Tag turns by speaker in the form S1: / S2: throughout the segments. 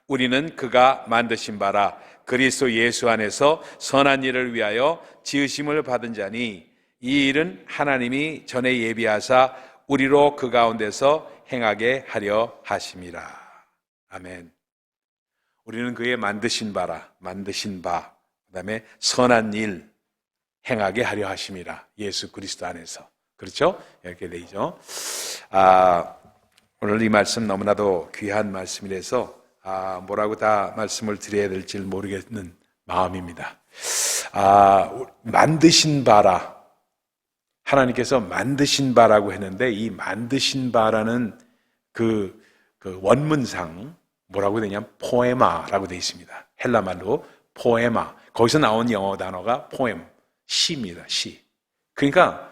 S1: 우리는 그가 만드신 바라 그리스도 예수 안에서 선한 일을 위하여 지으심을 받은 자니 이 일은 하나님이 전에 예비하사 우리로 그 가운데서 행하게 하려 하심이라. 아멘. 우리는 그의 만드신 바라, 만드신 바, 그 다음에 선한 일 행하게 하려 하심이라. 예수 그리스도 안에서. 그렇죠? 이렇게 되죠. 오늘 이 말씀 너무나도 귀한 말씀이라서 뭐라고 다 말씀을 드려야 될지 모르겠는 마음입니다. 만드신 바라, 하나님께서 만드신 바라고 했는데 이 만드신 바라는 그 원문상 뭐라고 되냐면 포에마라고 되어 있습니다. 헬라말로 포에마. 거기서 나온 영어 단어가 포엠, 시입니다. 시. 그러니까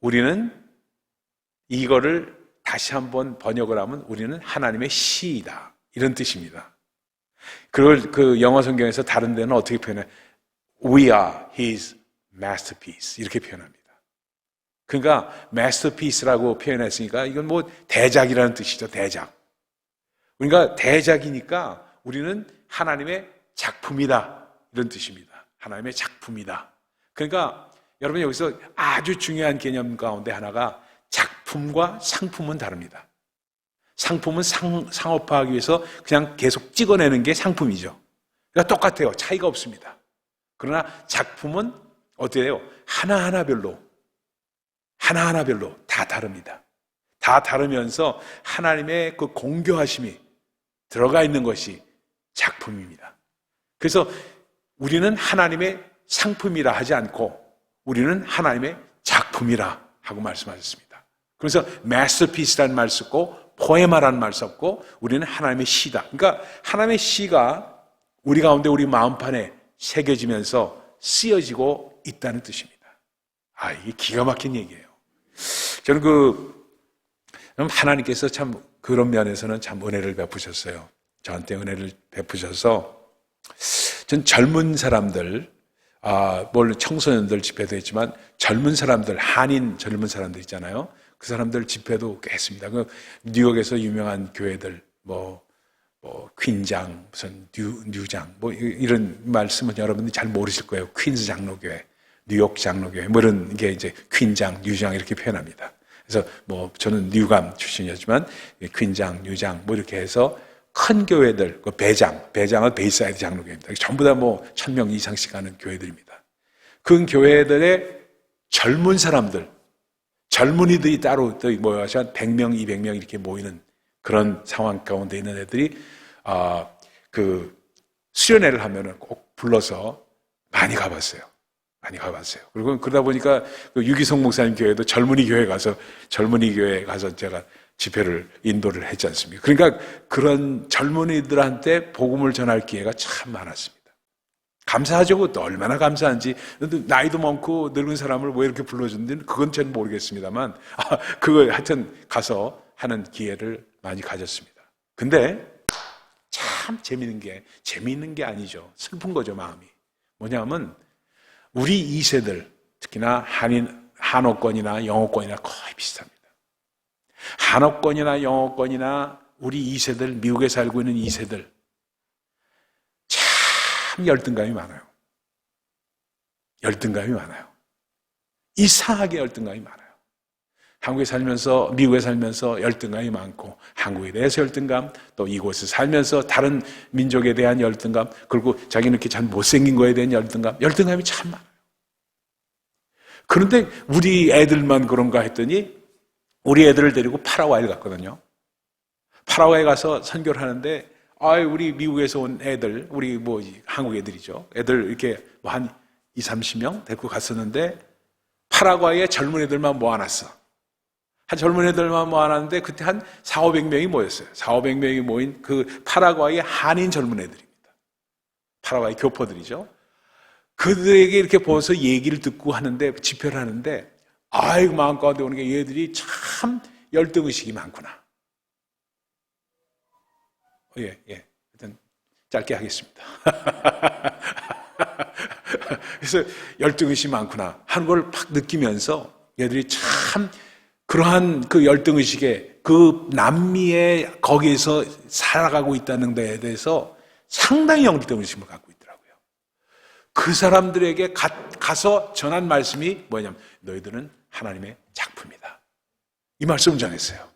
S1: 우리는 이거를 다시 한번 번역을 하면 우리는 하나님의 시이다. 이런 뜻입니다. 그걸 그 영어 성경에서 다른 데는 어떻게 표현해? We are His masterpiece. 이렇게 표현합니다. 그러니까 masterpiece라고 표현했으니까 이건 뭐 대작이라는 뜻이죠. 대작. 그러니까 대작이니까 우리는 하나님의 작품이다. 이런 뜻입니다. 하나님의 작품이다. 그러니까 여러분 여기서 아주 중요한 개념 가운데 하나가 작품과 상품은 다릅니다. 상품은 상업화하기 위해서 그냥 계속 찍어내는 게 상품이죠. 그러니까 똑같아요. 차이가 없습니다. 그러나 작품은 어때요? 하나하나별로 다 다릅니다. 다 다르면서 하나님의 그 공교하심이 들어가 있는 것이 작품입니다. 그래서 우리는 하나님의 상품이라 하지 않고 우리는 하나님의 작품이라 하고 말씀하셨습니다. 그래서 masterpiece라는 말 썼고 포에마라는 말 썼고 우리는 하나님의 시다. 그러니까 하나님의 시가 우리 가운데 우리 마음판에 새겨지면서 쓰여지고 있다는 뜻입니다. 이게 기가 막힌 얘기예요. 저는 하나님께서 참 그런 면에서는 참 은혜를 베푸셨어요. 저한테 은혜를 베푸셔서 전 젊은 사람들, 물론 청소년들 집회도 했지만 젊은 사람들, 한인 젊은 사람들 있잖아요. 그 사람들 집회도 꽤 했습니다. 뉴욕에서 유명한 교회들, 퀸장, 무슨 뉴장, 이런 말씀은 여러분들이 잘 모르실 거예요. 퀸즈 장로교회, 뉴욕 장로교회, 이런 게 이제 퀸장, 뉴장 이렇게 표현합니다. 그래서 저는 뉴감 출신이었지만 퀸장, 뉴장 이렇게 해서 큰 교회들, 배장은 베이사이드 장로교회입니다. 전부 다 1,000명 이상씩 가는 교회들입니다. 그 교회들의 젊은 사람들, 젊은이들이 따로 모여서 한 100명, 200명 이렇게 모이는 그런 상황 가운데 있는 애들이 수련회를 하면은 꼭 불러서 많이 가봤어요. 그리고 그러다 보니까 유기성 목사님 교회도 젊은이 교회 가서 제가 집회를 인도를 했지 않습니까? 그러니까 그런 젊은이들한테 복음을 전할 기회가 참 많았습니다. 감사하죠. 그것도 얼마나 감사한지. 나이도 많고 늙은 사람을 왜 이렇게 불러주는지 그건 잘 모르겠습니다만 그걸 하여튼 가서 하는 기회를 많이 가졌습니다. 근데 참 재미있는 게 아니죠. 슬픈 거죠, 마음이. 뭐냐면 우리 2세들, 특히나 한어권이나 영어권이나 거의 비슷합니다. 한어권이나 영어권이나 우리 2세들, 미국에 살고 있는 2세들 참 열등감이 많아요. 이상하게 열등감이 많아요. 한국에 살면서, 미국에 살면서 열등감이 많고, 한국에 대해서 열등감, 또 이곳에 살면서 다른 민족에 대한 열등감, 그리고 자기는 이렇게 잘 못생긴 거에 대한 열등감이 참 많아요. 그런데 우리 애들만 그런가 했더니, 우리 애들을 데리고 파라과이를 갔거든요. 파라과이 가서 선교를 하는데, 우리 미국에서 온 애들, 우리 한국 애들이죠. 애들 이렇게 한 20-30명 데리고 갔었는데, 파라과이에 젊은 애들만 모아놨어. 젊은 애들만 모아놨는데 그때 한 400-500명이 모였어요. 400-500명이 모인 그 파라과이의 한인 젊은 애들입니다. 파라과이 교포들이죠. 그들에게 이렇게 보면서 얘기를 듣고 하는데, 집회를 하는데, 마음 가운데 오는 게 얘들이 참 열등의식이 많구나. 일단 짧게 하겠습니다. 그래서 열등의식이 많구나 하는 걸 팍 느끼면서 얘들이 참 그러한 그 열등의식에 그 남미에 거기에서 살아가고 있다는 데에 대해서 상당히 영적 의심을 갖고 있더라고요. 그 사람들에게 가서 전한 말씀이 뭐냐면 너희들은 하나님의 작품이다. 이 말씀을 전했어요.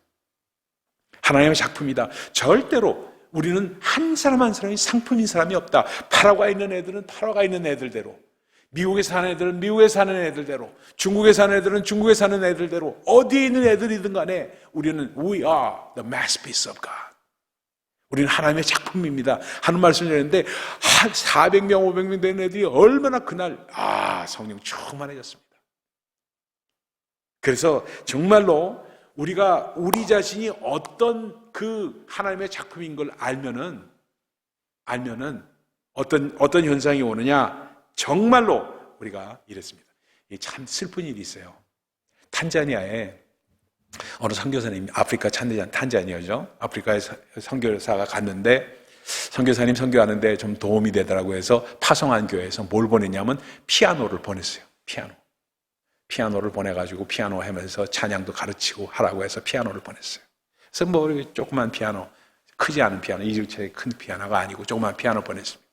S1: 하나님의 작품이다. 절대로 우리는 한 사람 한 사람이 상품인 사람이 없다. 파라과이에 있는 애들은 파라과이에 있는 애들대로, 미국에 사는 애들은 미국에 사는 애들대로, 중국에 사는 애들은 중국에 사는 애들대로, 어디에 있는 애들이든 간에 우리는 We are the masterpiece of God. 우리는 하나님의 작품입니다 하는 말씀을 드렸는데 한 400명, 500명 되는 애들이 얼마나 그날 성령 충만해졌습니다. 그래서 정말로 우리가 우리 자신이 어떤 그 하나님의 작품인 걸 알면은 어떤 현상이 오느냐, 정말로 우리가 이랬습니다. 참 슬픈 일이 있어요. 탄자니아에 어느 선교사님, 아프리카 탄자니아죠. 아프리카에 선교사가 갔는데 선교사님 선교하는데 좀 도움이 되더라고 해서 파송한 교회에서 뭘 보냈냐면 피아노를 보냈어요. 피아노를 보내가지고 피아노 하면서 찬양도 가르치고 하라고 해서 피아노를 보냈어요. 그래서 뭐 조그만 피아노, 크지 않은 피아노, 2주차의 큰 피아노가 아니고 조그만 피아노 보냈습니다.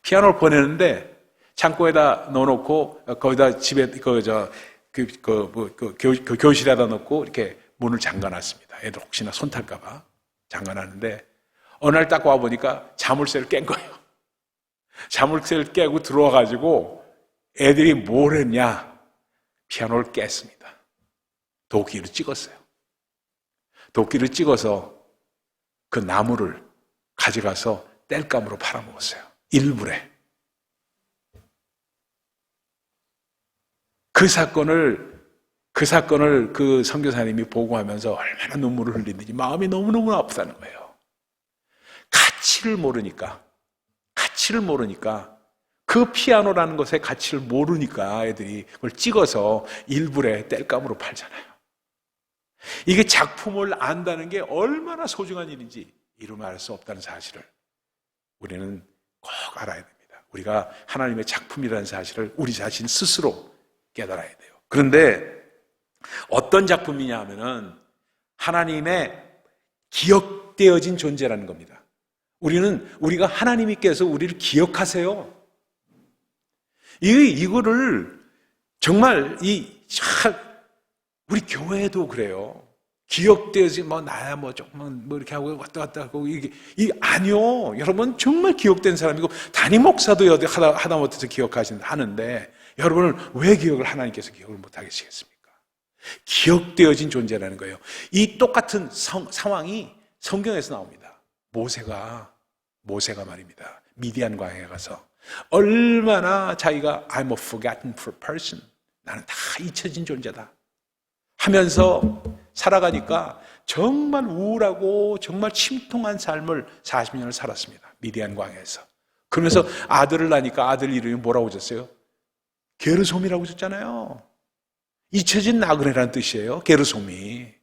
S1: 피아노를 보내는데 창고에다 넣어놓고 거기다 집에 교실에다 넣고 이렇게 문을 잠가놨습니다. 애들 혹시나 손 탈까봐 잠가놨는데 어느 날 딱 와보니까 자물쇠를 깬 거예요. 자물쇠를 깨고 들어와가지고 애들이 뭘 했냐? 피아노를 깼습니다. 도끼를 찍었어요. 도끼를 찍어서 그 나무를 가져가서 땔감으로 팔아먹었어요. 일불에. 그 사건을 그 선교사님이 보고하면서 얼마나 눈물을 흘리는지 마음이 너무너무 아프다는 거예요. 가치를 모르니까 그 피아노라는 것의 가치를 모르니까 애들이 그걸 찍어서 일불에 땔감으로 팔잖아요. 이게 작품을 안다는 게 얼마나 소중한 일인지 이루 알 수 없다는 사실을 우리는 꼭 알아야 됩니다. 우리가 하나님의 작품이라는 사실을 우리 자신 스스로 깨달아야 돼요. 그런데 어떤 작품이냐 하면은 하나님의 기억되어진 존재라는 겁니다. 우리가 하나님께서 우리를 기억하세요. 이거를 정말 우리 교회도 그래요. 기억되어지 나야 조금만 이렇게 하고 왔다 갔다 하고 아니요. 여러분 정말 기억된 사람이고 담임 목사도 하다못해서 하는데 여러분은 왜 기억을 하나님께서 기억을 못 하시겠습니까? 기억되어진 존재라는 거예요. 이 똑같은 상황이 성경에서 나옵니다. 모세가 말입니다. 미디안 광야에 가서 얼마나 자기가 I'm a forgotten person, 나는 다 잊혀진 존재다 하면서 살아가니까 정말 우울하고 정말 침통한 삶을 40년을 살았습니다. 미디안 광야에서. 그러면서 아들을 낳으니까 아들 이름이 뭐라고 졌어요? 게르솜이라고 졌잖아요. 잊혀진 나그네라는 뜻이에요. 게르솜이.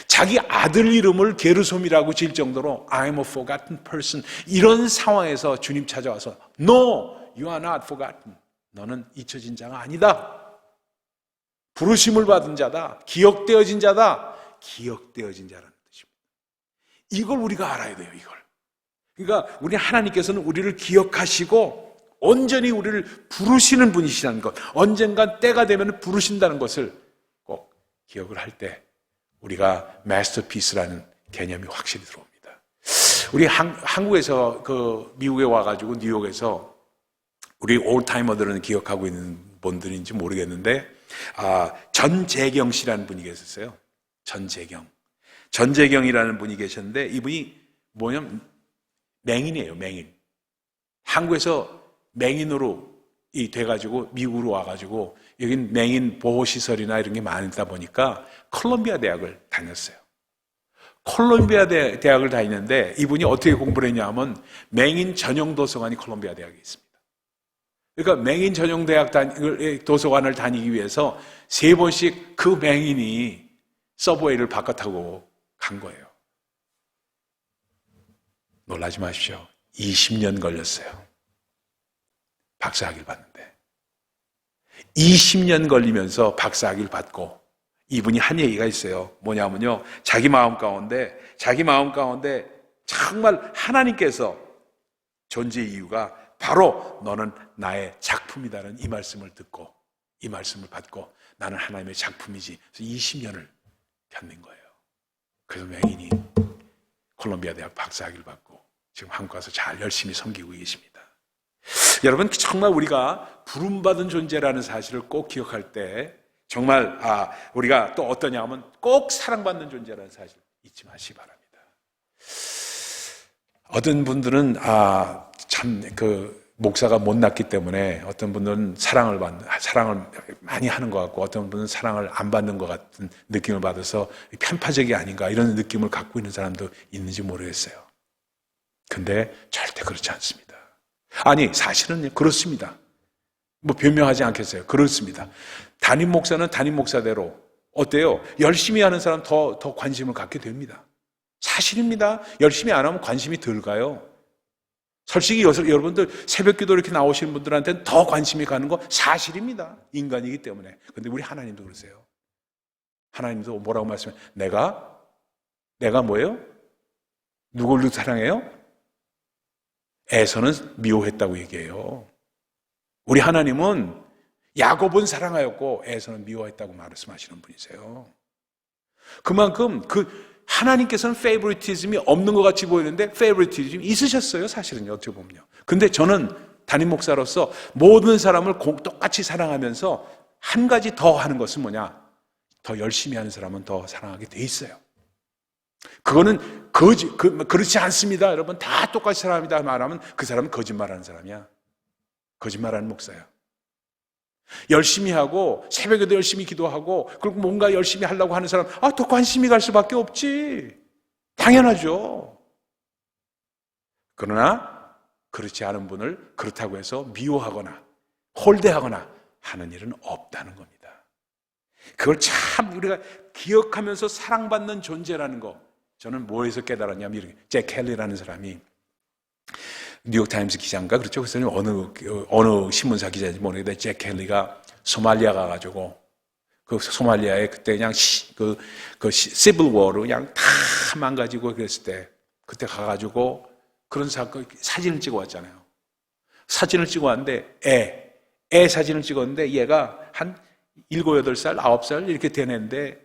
S1: 자기 아들 이름을 게르솜이라고 지을 정도로 I'm a forgotten person, 이런 상황에서 주님 찾아와서 No, you are not forgotten. 너는 잊혀진 자가 아니다. 부르심을 받은 자다. 기억되어진 자다. 기억되어진 자라는 뜻입니다. 이걸 우리가 알아야 돼요. 이걸. 그러니까 우리 하나님께서는 우리를 기억하시고 온전히 우리를 부르시는 분이시라는 것, 언젠간 때가 되면 부르신다는 것을 꼭 기억을 할 때 우리가 마스터피스라는 개념이 확실히 들어옵니다. 우리 한국에서 미국에 와가지고 뉴욕에서 우리 올타이머들은 기억하고 있는 분들인지 모르겠는데 전재경 씨라는 분이 계셨어요. 전재경이라는 분이 계셨는데 이분이 뭐냐면 맹인이에요. 맹인. 한국에서 맹인으로 돼가지고 미국으로 와가지고 여긴 맹인 보호시설이나 이런 게 많다 보니까 콜롬비아 대학을 다녔어요. 콜롬비아 대학을 다니는데 이분이 어떻게 공부를 했냐면 맹인 전용 도서관이 콜롬비아 대학에 있습니다. 그러니까 맹인 전용 대학 도서관을 다니기 위해서 3번씩 그 맹인이 서브웨이를 바꿔 타고 간 거예요. 놀라지 마십시오. 20년 걸렸어요. 박사학위를 받는데 20년 걸리면서 박사학위를 받고 이분이 한 얘기가 있어요. 뭐냐면요, 자기 마음 가운데 정말 하나님께서 존재의 이유가 바로 너는 나의 작품이다는 이 말씀을 듣고, 이 말씀을 받고 나는 하나님의 작품이지. 그래서 20년을 견딘 거예요. 그래서 맹인이 콜롬비아 대학 박사학위를 받고 지금 한국 가서 잘 열심히 섬기고 계십니다. 여러분, 정말 우리가 부름받은 존재라는 사실을 꼭 기억할 때 정말 우리가 또 어떠냐 하면 꼭 사랑받는 존재라는 사실 잊지 마시기 바랍니다. 어떤 분들은 참 목사가 못났기 때문에 어떤 분들은 사랑을 많이 하는 것 같고 어떤 분은 사랑을 안 받는 것 같은 느낌을 받아서 편파적이 아닌가 이런 느낌을 갖고 있는 사람도 있는지 모르겠어요. 근데 절대 그렇지 않습니다. 아니, 사실은 그렇습니다. 뭐 변명하지 않겠어요. 그렇습니다. 담임 목사는 담임 목사대로 어때요? 열심히 하는 사람 더 관심을 갖게 됩니다. 사실입니다. 열심히 안 하면 관심이 덜 가요. 솔직히 여러분들 새벽기도 이렇게 나오시는 분들한테는 더 관심이 가는 거 사실입니다. 인간이기 때문에. 근데 우리 하나님도 그러세요. 하나님도 뭐라고 말씀해요? 내가 뭐예요? 누구를 사랑해요? 에서는 미워했다고 얘기해요. 우리 하나님은 야곱은 사랑하였고 에서는 미워했다고 말씀하시는 분이세요. 그만큼 하나님께서는 페이보리티즘이 없는 것 같이 보이는데 페이보리티즘이 있으셨어요, 사실은요, 어떻게 보면요. 근데 저는 담임 목사로서 모든 사람을 똑같이 사랑하면서 한 가지 더 하는 것은 뭐냐? 더 열심히 하는 사람은 더 사랑하게 돼 있어요. 그거는 그렇지 않습니다. 여러분, 다 똑같이 사랑합니다 말하면 그 사람은 거짓말하는 사람이야. 거짓말하는 목사야. 열심히 하고 새벽에도 열심히 기도하고 그리고 뭔가 열심히 하려고 하는 사람 더 관심이 갈 수밖에 없지. 당연하죠. 그러나 그렇지 않은 분을 그렇다고 해서 미워하거나 홀대하거나 하는 일은 없다는 겁니다. 그걸 참 우리가 기억하면서 사랑받는 존재라는 거, 저는 뭐에서 깨달았냐면 이렇게 잭 켈리라는 사람이 뉴욕타임스 기자인가 그렇죠. 그래서 어느 신문사 기자인지 모르겠는데 잭 켈리가 소말리아 가가지고 그 소말리아에 그때 그냥 시빌 워로 그냥 다 망가지고 그랬을 때 그때 가가지고 그런 사진을 찍어 왔잖아요. 사진을 찍어 왔는데 애 사진을 찍었는데 얘가 한 7, 8살, 9살 이렇게 되는데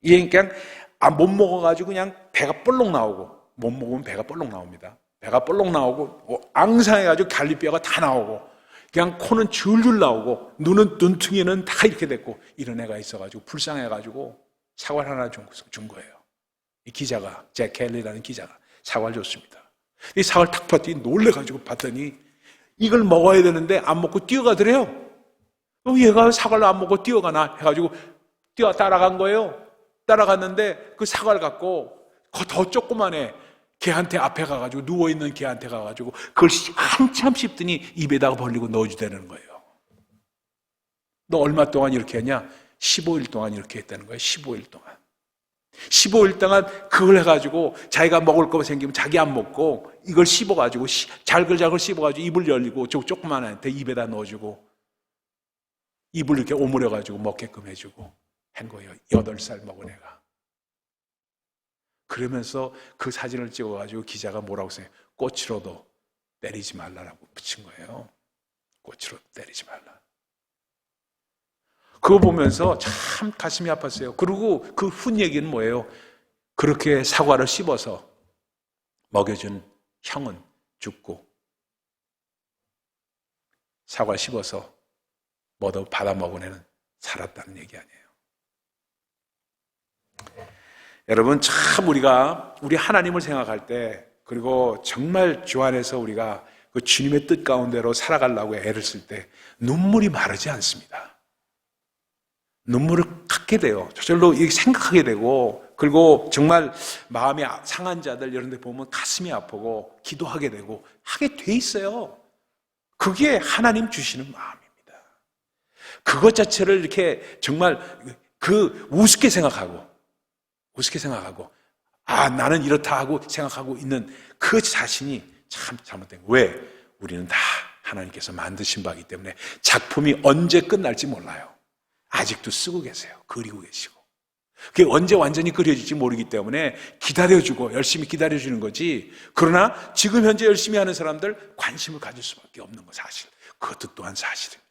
S1: 얘 그냥 못 먹어가지고 그냥 배가 볼록 나오고 못 먹으면 배가 볼록 나옵니다. 배가 볼록 나오고 앙상해가지고 갈비뼈가 다 나오고 그냥 코는 줄줄 나오고 눈퉁이는 다 이렇게 됐고 이런 애가 있어가지고 불쌍해가지고 사과를 하나 준 거예요. 이 기자가 잭 켈리라는 기자가 사과를 줬습니다. 이 사과를 탁 봤더니 놀래가지고 봤더니 이걸 먹어야 되는데 안 먹고 뛰어가더래요. 얘가 사과를 안 먹고 뛰어가나 해가지고 따라간 거예요. 따라갔는데 그 사과를 갖고 더 조그만해 걔한테 앞에 가가지고 누워있는 걔한테 가가지고 그걸 한참 씹더니 입에다가 벌리고 넣어주다는 거예요. 너 얼마 동안 이렇게 했냐? 15일 동안 이렇게 했다는 거예요. 15일 동안. 15일 동안 그걸 해가지고 자기가 먹을 거 생기면 자기 안 먹고 이걸 씹어가지고 잘글잘글 씹어가지고 입을 열리고 조그만 애한테 입에다 넣어주고 입을 이렇게 오므려가지고 먹게끔 해주고 한 거예요. 8살 먹은 애가. 그러면서 그 사진을 찍어가지고 기자가 뭐라고 써요? 꽃으로도 때리지 말라라고 붙인 거예요. 꽃으로 때리지 말라. 그거 보면서 참 가슴이 아팠어요. 그리고 그 훈 얘기는 뭐예요? 그렇게 사과를 씹어서 먹여준 형은 죽고 사과 씹어서 뭐도 받아 먹은 애는 살았다는 얘기 아니에요. 여러분, 참 우리 하나님을 생각할 때 그리고 정말 주 안에서 우리가 그 주님의 뜻 가운데로 살아가려고 애를 쓸 때 눈물이 마르지 않습니다. 눈물을 갖게 돼요. 저절로 생각하게 되고 그리고 정말 마음이 상한 자들 이런 데 보면 가슴이 아프고 기도하게 되고 하게 돼 있어요. 그게 하나님 주시는 마음입니다. 그것 자체를 이렇게 정말 우습게 생각하고 나는 이렇다 하고 생각하고 있는 그 자신이 참 잘못된 거예요. 왜? 우리는 다 하나님께서 만드신 바이기 때문에 작품이 언제 끝날지 몰라요. 아직도 쓰고 계세요. 그리고 계시고 그게 언제 완전히 끓여질지 모르기 때문에 기다려주고 열심히 기다려주는 거지. 그러나 지금 현재 열심히 하는 사람들 관심을 가질 수밖에 없는 거 사실. 그것도 또한 사실입니다.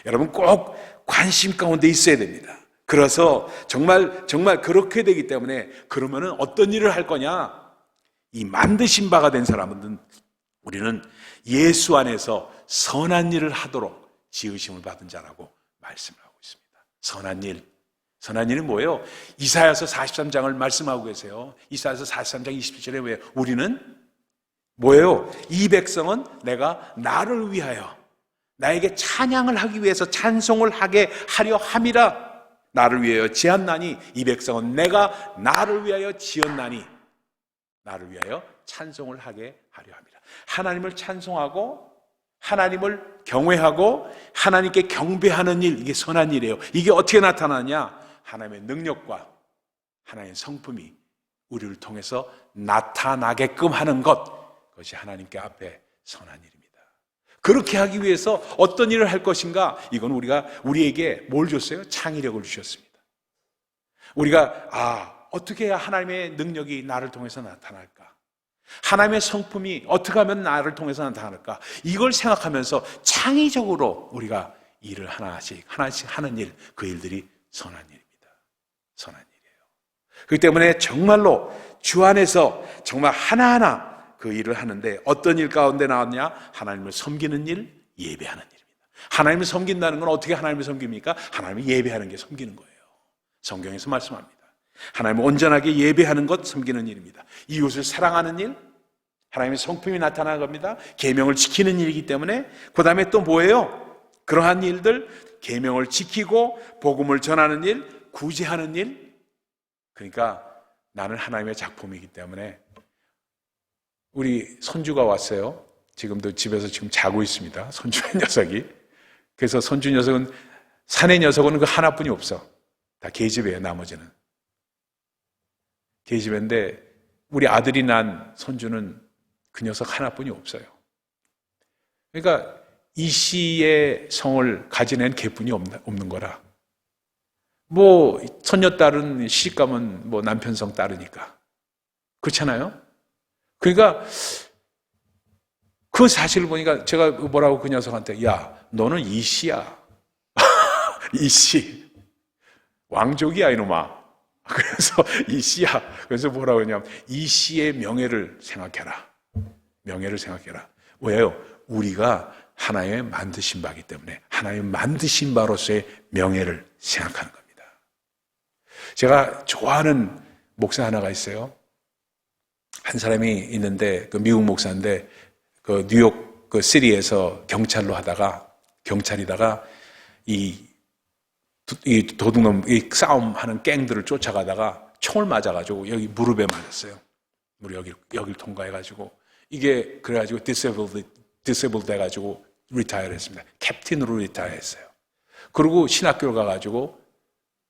S1: 여러분 꼭 관심 가운데 있어야 됩니다. 그래서 정말 그렇게 되기 때문에 그러면은 어떤 일을 할 거냐? 이 만드신 바가 된 사람은 우리는 예수 안에서 선한 일을 하도록 지으심을 받은 자라고 말씀을 하고 있습니다. 선한 일. 선한 일은 뭐예요? 이사야서 43장을 말씀하고 계세요. 이사야서 43장 27절에 왜 우리는 뭐예요? 이 백성은 내가 나를 위하여 나에게 찬양을 하기 위해서 찬송을 하게 하려 함이라. 나를 위하여 지었나니 이 백성은 내가 나를 위하여 지었나니 나를 위하여 찬송을 하게 하려 함이라. 하나님을 찬송하고 하나님을 경외하고 하나님께 경배하는 일, 이게 선한 일이에요. 이게 어떻게 나타나냐? 하나님의 능력과 하나님의 성품이 우리를 통해서 나타나게끔 하는 것, 그것이 하나님께 앞에 선한 일입니다. 그렇게 하기 위해서 어떤 일을 할 것인가? 이건 우리에게 뭘 줬어요? 창의력을 주셨습니다. 우리가 어떻게 해야 하나님의 능력이 나를 통해서 나타날까? 하나님의 성품이 어떻게 하면 나를 통해서 나타날까? 이걸 생각하면서 창의적으로 우리가 일을 하나씩 하는 일, 그 일들이 선한 일입니다. 선한 일이에요. 그렇기 때문에 정말로 주 안에서 정말 하나하나 그 일을 하는데 어떤 일 가운데 나왔냐? 하나님을 섬기는 일, 예배하는 일입니다. 하나님을 섬긴다는 건 어떻게 하나님을 섬깁니까? 하나님을 예배하는 게 섬기는 거예요. 성경에서 말씀합니다. 하나님을 온전하게 예배하는 것, 섬기는 일입니다. 이웃을 사랑하는 일, 하나님의 성품이 나타나는 겁니다. 계명을 지키는 일이기 때문에. 그 다음에 또 뭐예요? 그러한 일들, 계명을 지키고 복음을 전하는 일, 구제하는 일. 그러니까 나는 하나님의 작품이기 때문에. 우리 손주가 왔어요. 지금도 집에서 지금 자고 있습니다. 손주의 녀석이. 그래서 손주 녀석은, 사내 녀석은 그 하나뿐이 없어. 다 계집애예요, 나머지는. 계집애인데 우리 아들이 난 손주는 그 녀석 하나뿐이 없어요. 그러니까 이 씨의 성을 가지낸 개뿐이 없는 거라. 뭐 손녀딸은 시집가면 뭐 남편 성 따르니까. 그렇잖아요? 그러니까 그 사실을 보니까 제가 뭐라고 그 녀석한테, 야, 너는 이 씨야. 이 씨. 왕족이야, 이놈아. 그래서 이 씨야. 그래서 뭐라고 하냐면, 이 씨의 명예를 생각해라. 명예를 생각해라. 왜요? 우리가 하나님의 만드신 바이기 때문에 하나님의 만드신 바로서의 명예를 생각하는 겁니다. 제가 좋아하는 목사 하나가 있어요. 한 사람이 있는데, 그 미국 목사인데, 그 뉴욕 그 시리에서 경찰이다가 이 도둑놈, 이 싸움하는 갱들을 쫓아가다가 총을 맞아가지고 여기 무릎에 맞았어요. 여기를 통과해가지고 이게 그래가지고 disabled 해가지고 리타이어 했습니다. 캡틴으로 리타이어 했어요. 그리고 신학교를 가가지고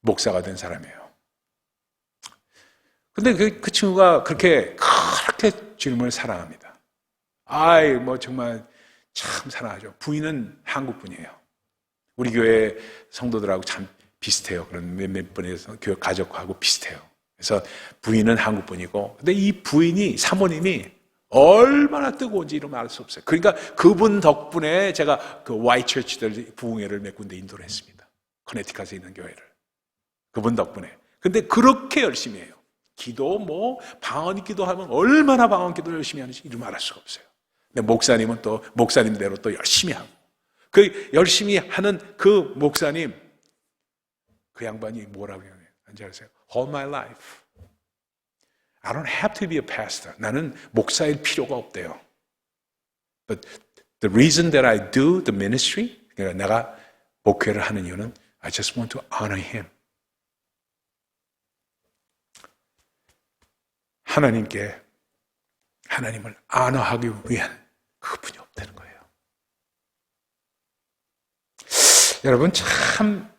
S1: 목사가 된 사람이에요. 근데 그 친구가 그렇게 주님을 사랑합니다. 정말 참 사랑하죠. 부인은 한국 분이에요. 우리 교회 성도들하고 참 비슷해요. 그런 몇몇 분에서 교회 가족하고 비슷해요. 그래서 부인은 한국 분이고, 근데 이 부인이, 사모님이 얼마나 뜨거운지 이러면 알 수 없어요. 그러니까 그분 덕분에 제가 그 Y처치들 부흥회를 몇 군데 인도를 했습니다. 커네티컷에 있는 교회를. 그분 덕분에. 근데 그렇게 열심히 해요. 기도, 방언 기도하면 얼마나 방언 기도를 열심히 하는지 이러면 알 수가 없어요. 근데 목사님은 또 목사님대로 또 열심히 하고. 그 열심히 하는 그 목사님, 그 양반이 뭐라고 해요? 뭔지 아세요? All my life. I don't have to be a pastor. 나는 목사일 필요가 없대요. But the reason that I do the ministry, 그러니까 내가 목회를 하는 이유는 I just want to honor him. 하나님을 안어하기 위한 그분이 없다는 거예요. 여러분 참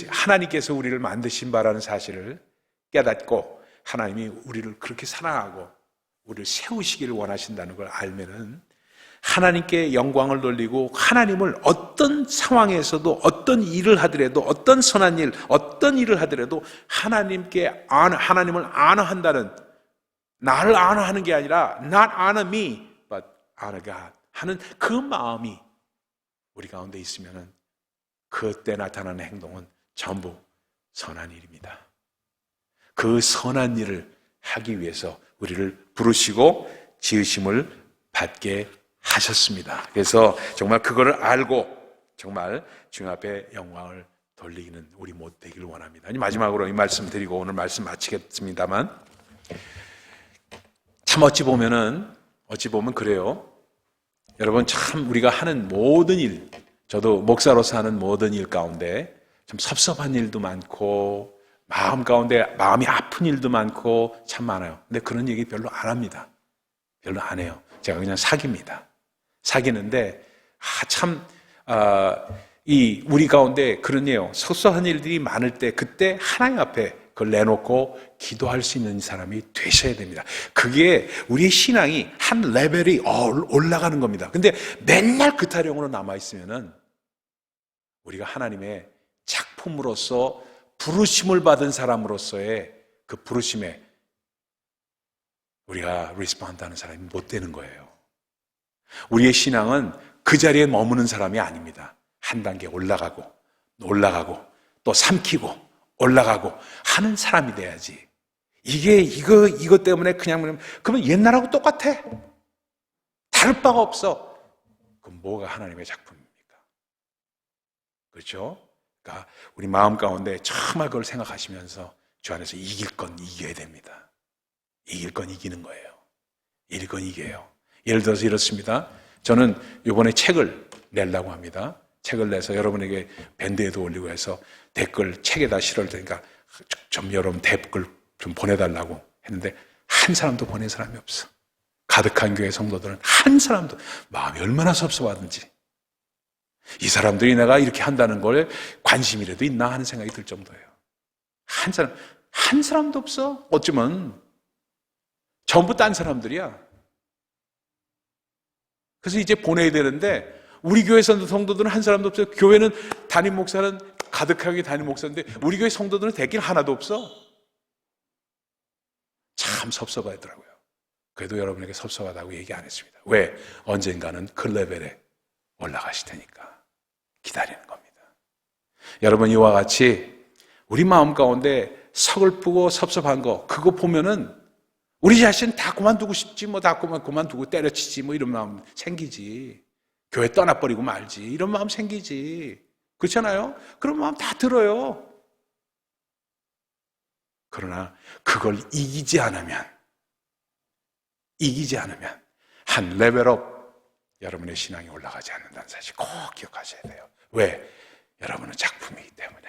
S1: 하나님께서 우리를 만드신 바라는 사실을 깨닫고 하나님이 우리를 그렇게 사랑하고 우리를 세우시기를 원하신다는 걸 알면은 하나님께 영광을 돌리고 하나님을 어떤 상황에서도 어떤 일을 하더라도 어떤 선한 일, 어떤 일을 하더라도 하나님을 안어한다는, 나를 안어하는 게 아니라 not honor me, but honor God 하는 그 마음이 우리 가운데 있으면 그때 나타나는 행동은 전부 선한 일입니다. 그 선한 일을 하기 위해서 우리를 부르시고 지으심을 받게 하셨습니다. 그래서 정말 그거를 알고 정말 주님 앞에 영광을 돌리는 우리 못 되기를 원합니다. 마지막으로 이 말씀 드리고 오늘 말씀 마치겠습니다만, 참 어찌 보면 그래요. 여러분, 참 우리가 하는 모든 일, 저도 목사로서 하는 모든 일 가운데 좀 섭섭한 일도 많고 마음 가운데 마음이 아픈 일도 많고 참 많아요. 근데 그런 얘기 별로 안 합니다. 별로 안 해요. 제가 그냥 사귀는데 우리 가운데 그러네요. 섭섭한 일들이 많을 때 그때 하나님 앞에 그걸 내놓고 기도할 수 있는 사람이 되셔야 됩니다. 그게 우리의 신앙이 한 레벨이 올라가는 겁니다. 근데 맨날 그 타령으로 남아있으면은 우리가 하나님의 작품으로서 부르심을 받은 사람으로서의 그 부르심에 우리가 리스폰드하는 사람이 못 되는 거예요. 우리의 신앙은 그 자리에 머무는 사람이 아닙니다. 한 단계 올라가고 또 삼키고 올라가고 하는 사람이 돼야지. 이거 때문에 그러면 옛날하고 똑같아. 다를 바가 없어. 그럼 뭐가 하나님의 작품입니까? 그렇죠? 그러니까 우리 마음 가운데 정말 그걸 생각하시면서 주 안에서 이길 건 이겨야 됩니다. 이길 건 이기는 거예요. 이길 건 이겨요. 예를 들어서 이렇습니다. 저는 이번에 책을 내려고 합니다. 책을 내서 여러분에게 밴드에도 올리고 해서 댓글 책에다 실을 테니까 좀 여러분 댓글 좀 보내달라고 했는데 한 사람도 보낸 사람이 없어. 가득한 교회 성도들은 한 사람도, 마음이 얼마나 섭섭하든지 이 사람들이 내가 이렇게 한다는 걸 관심이라도 있나 하는 생각이 들 정도예요. 한 사람도 없어. 어쩌면 전부 딴 사람들이야. 그래서 이제 보내야 되는데 우리 교회 성도들은 한 사람도 없어요. 교회는 담임 목사는 가득하게 담임 목사인데 우리 교회 성도들은 대길 하나도 없어. 참 섭섭하더라고요. 그래도 여러분에게 섭섭하다고 얘기 안 했습니다. 왜? 언젠가는 그 레벨에 올라가실 테니까 기다리는 겁니다. 여러분, 이와 같이 우리 마음 가운데 서글프고 섭섭한 거, 그거 보면은 우리 자신 다 그만두고 싶지, 다 그만두고 때려치지, 이런 마음 생기지. 교회 떠나버리고 말지, 이런 마음 생기지. 그렇잖아요? 그런 마음 다 들어요. 그러나 그걸 이기지 않으면 한 레벨업 여러분의 신앙이 올라가지 않는다는 사실 꼭 기억하셔야 돼요. 왜? 여러분은 작품이기 때문에.